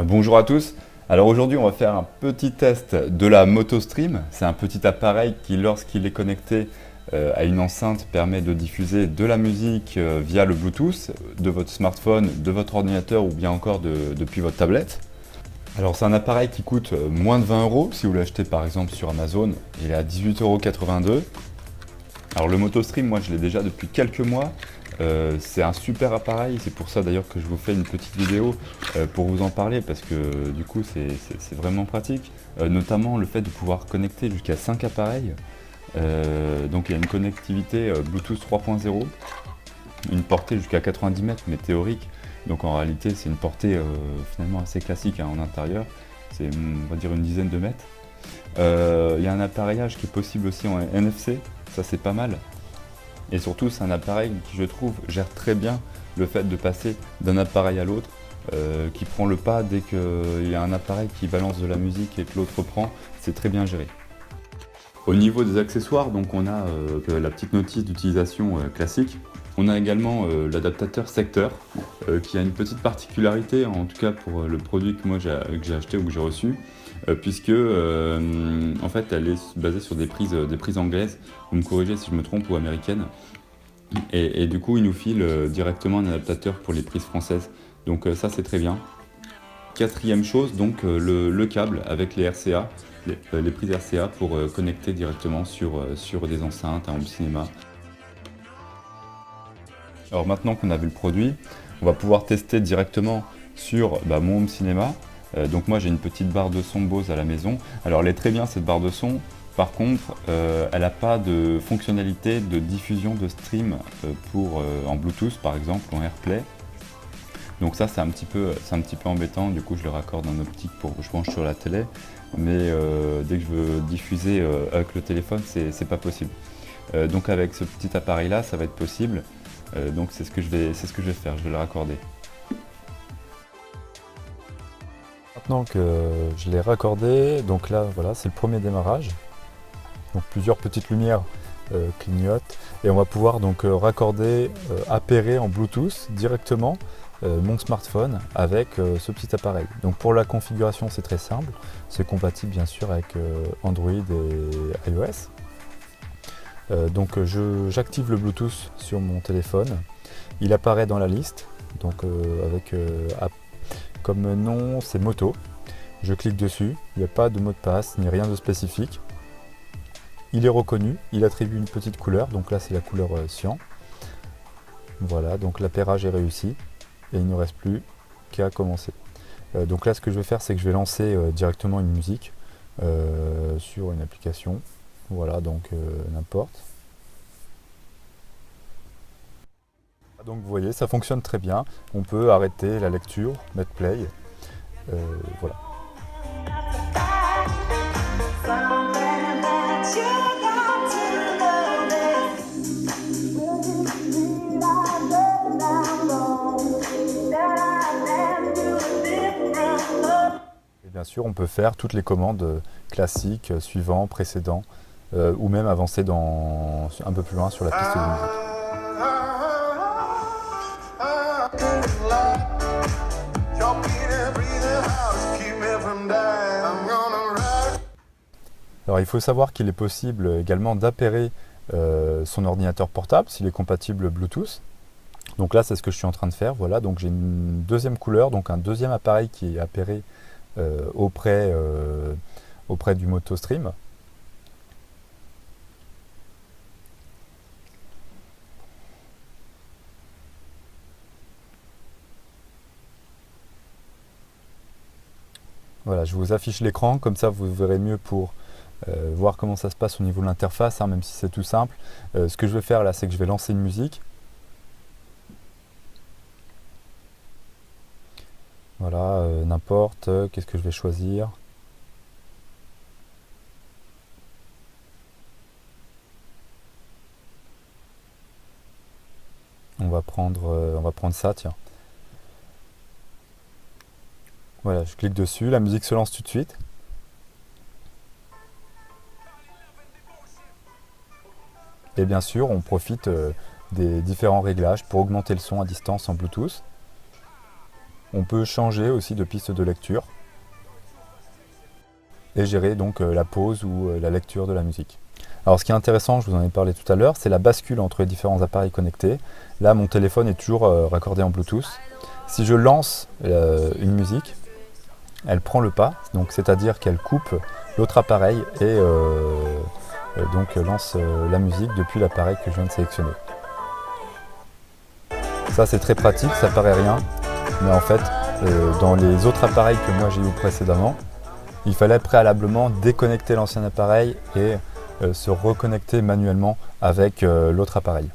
Bonjour à tous. Alors aujourd'hui, on va faire un petit test de la MotoStream. C'est un petit appareil qui, lorsqu'il est connecté à une enceinte, permet de diffuser de la musique via le Bluetooth de votre smartphone, de votre ordinateur ou bien encore depuis votre tablette. Alors c'est un appareil qui coûte moins de 20 euros si vous l'achetez par exemple sur Amazon. Il est à 18,82 €. Alors le MotoStream, moi je l'ai déjà depuis quelques mois. C'est un super appareil, c'est pour ça d'ailleurs que je vous fais une petite vidéo pour vous en parler parce que du coup c'est vraiment pratique. Notamment le fait de pouvoir connecter jusqu'à 5 appareils. Donc il y a une connectivité Bluetooth 3.0, une portée jusqu'à 90 mètres mais théorique. Donc en réalité c'est une portée finalement assez classique en intérieur, c'est on va dire une dizaine de mètres. Il y a un appareillage qui est possible aussi en NFC, ça c'est pas mal. Et surtout c'est un appareil qui je trouve gère très bien le fait de passer d'un appareil à l'autre, qui prend le pas dès qu'il y a un appareil qui balance de la musique et que l'autre prend, c'est très bien géré. Au niveau des accessoires, donc on a la petite notice d'utilisation classique. On a également l'adaptateur secteur qui a une petite particularité, en tout cas pour le produit que moi j'ai acheté ou que j'ai reçu, puisque en fait elle est basée sur des prises anglaises, vous me corrigez si je me trompe, ou américaines, et du coup il nous file directement un adaptateur pour les prises françaises, donc ça c'est très bien. Quatrième chose, donc le câble avec les RCA, les prises RCA pour connecter directement sur des enceintes, un home cinéma. Alors maintenant qu'on a vu le produit, on va pouvoir tester directement sur mon home cinéma. Donc moi j'ai une petite barre de son Bose à la maison. Alors elle est très bien cette barre de son, par contre elle n'a pas de fonctionnalité de diffusion de stream en Bluetooth par exemple, en AirPlay. Donc ça c'est un petit peu embêtant, du coup je le raccorde en optique pour que je branche sur la télé, mais dès que je veux diffuser avec le téléphone c'est pas possible. Donc avec ce petit appareil là ça va être possible, donc c'est ce que je vais faire, je vais le raccorder. Maintenant que je l'ai raccordé, donc là voilà c'est le premier démarrage. Donc plusieurs petites lumières clignotent et on va pouvoir donc raccorder, appairer en Bluetooth directement mon smartphone avec ce petit appareil. Donc pour la configuration c'est très simple, c'est compatible bien sûr avec Android et iOS. Donc j'active le Bluetooth sur mon téléphone, il apparaît dans la liste, donc avec comme nom c'est Moto. Je clique dessus, il n'y a pas de mot de passe ni rien de spécifique. Il est reconnu, il attribue une petite couleur, donc là c'est la couleur cyan. Voilà, donc l'appairage est réussi et il ne reste plus qu'à commencer. Donc là ce que je vais faire c'est que je vais lancer directement une musique sur une application. Voilà, donc n'importe. Donc vous voyez, ça fonctionne très bien. On peut arrêter la lecture, mettre play. Voilà. Et bien sûr, on peut faire toutes les commandes classiques, suivant, précédent, ou même avancer un peu plus loin sur la piste de musique. Alors il faut savoir qu'il est possible également d'appairer son ordinateur portable s'il est compatible Bluetooth. Donc là c'est ce que je suis en train de faire. Voilà, donc j'ai une deuxième couleur, donc un deuxième appareil qui est appairé auprès du MotoStream. Voilà, je vous affiche l'écran, comme ça vous verrez mieux pour voir comment ça se passe au niveau de l'interface, même si c'est tout simple. Ce que je vais faire là, c'est que je vais lancer une musique. Voilà, n'importe, qu'est-ce que je vais choisir? On va prendre ça, tiens. Voilà, je clique dessus, la musique se lance tout de suite. Et bien sûr, on profite des différents réglages pour augmenter le son à distance en Bluetooth. On peut changer aussi de piste de lecture et gérer donc la pause ou la lecture de la musique. Alors ce qui est intéressant, je vous en ai parlé tout à l'heure, c'est la bascule entre les différents appareils connectés. Là, mon téléphone est toujours raccordé en Bluetooth. Si je lance une musique, elle prend le pas, donc c'est-à-dire qu'elle coupe l'autre appareil et donc lance la musique depuis l'appareil que je viens de sélectionner. Ça c'est très pratique, ça paraît rien, mais en fait dans les autres appareils que moi j'ai eu précédemment, il fallait préalablement déconnecter l'ancien appareil et se reconnecter manuellement avec l'autre appareil.